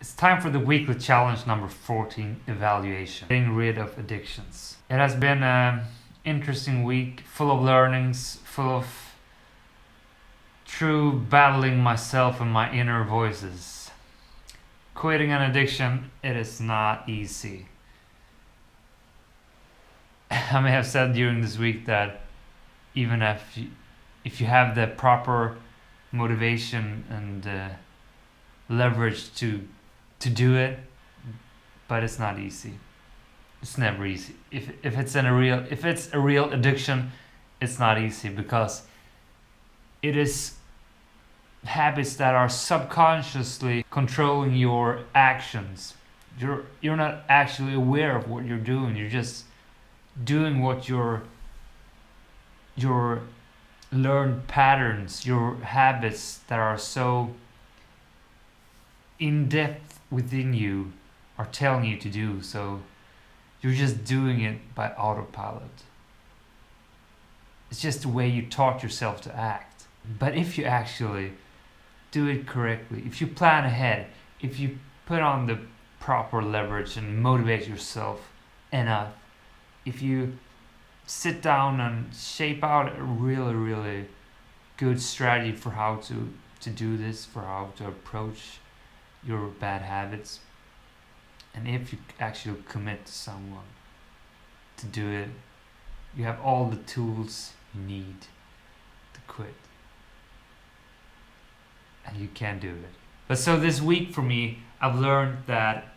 It's time for the weekly challenge number 14, evaluation. Getting rid of addictions. It has been an interesting week, full of learnings, full of true battling myself and my inner voices. Quitting an addiction, it is not easy. I may have said during this week that even if you have the proper motivation and leverage to do it, but it's not easy. It's never easy. If it's a real addiction, it's not easy because it is habits that are subconsciously controlling your actions. You're not actually aware of what you're doing. You're just doing what your learned patterns, your habits that are so in depth within you are telling you to do. So you're just doing it by autopilot. It's just the way you taught yourself to act. But if you actually do it correctly, if you plan ahead, if you put on the proper leverage and motivate yourself enough, if you sit down and shape out a really good strategy for how to do this, for how to approach your bad habits, and if you actually commit to someone to do it, you have all the tools you need to quit, and you can do it. But so this week for me, I've learned that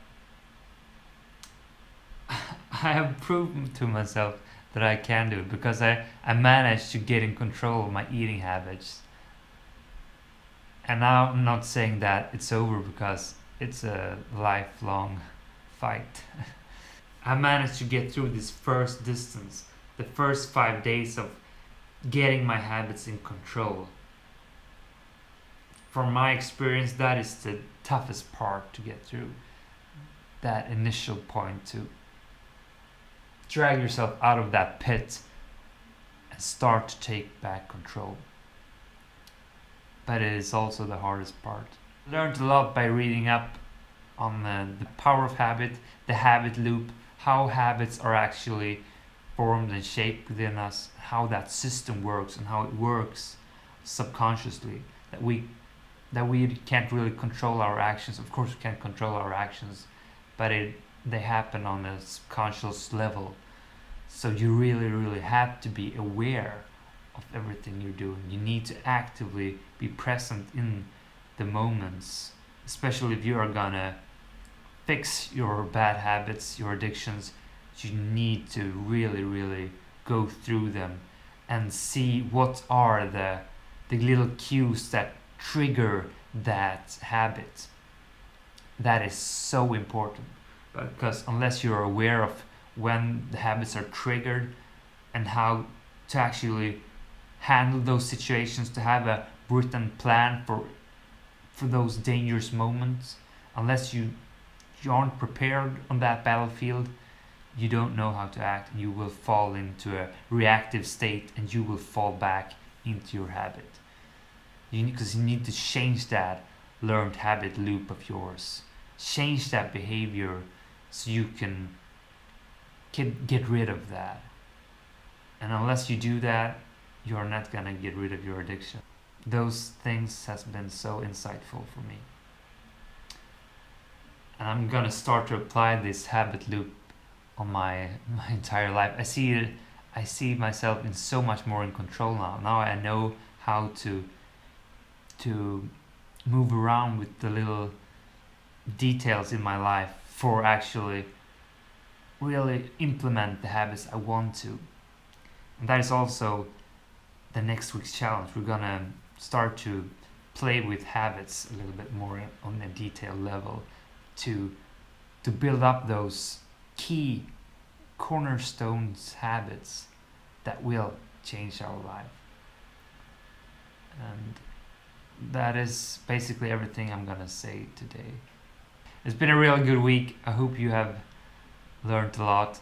I have proven to myself that I can do it, because I managed to get in control of my eating habits. And now I'm not saying that it's over, because it's a lifelong fight. I managed to get through this first distance, the first 5 days of getting my habits in control. From my experience, that is the toughest part to get through. That initial point to drag yourself out of that pit and start to take back control. But it is also the hardest part. I learned a lot by reading up on the power of habit, the habit loop, how habits are actually formed and shaped within us, how that system works and how it works subconsciously, that we can't really control our actions. Of course we can't control our actions, but they happen on a subconscious level. So you really have to be aware of everything you're doing. You need to actively be present in the moments, especially if you are gonna fix your bad habits, your addictions. You need to really go through them and see what are the little cues that trigger that habit. That is so important, because unless you're aware of when the habits are triggered and how to actually handle those situations, to have a written plan for those dangerous moments, unless you aren't prepared on that battlefield, you don't know how to act, and you will fall into a reactive state and you will fall back into your habit. Because you need to change that learned habit loop of yours. Change that behavior so you can get rid of that. And unless you do that, you're not gonna get rid of your addiction. Those things has been so insightful for me. And I'm gonna start to apply this habit loop on my entire life. I see myself in so much more in control now. Now I know how to move around with the little details in my life for actually really implement the habits I want to. And that is also the next week's challenge. We're gonna start to play with habits a little bit more on a detailed level to build up those key cornerstones habits that will change our life. And that is basically everything I'm gonna say today. It's been a really good week. I hope you have learned a lot,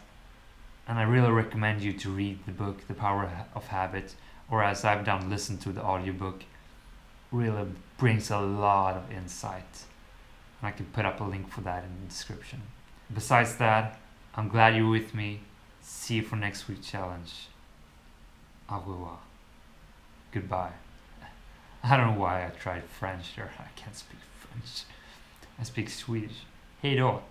and I really recommend you to read the book The Power of Habit, or as I've done, listen to the audiobook. Really brings a lot of insight. and I can put up a link for that in the description. Besides that, I'm glad you're with me. See you for next week's challenge. Au revoir. Goodbye. I don't know why I tried French there. I can't speak French. I speak Swedish. Hej då.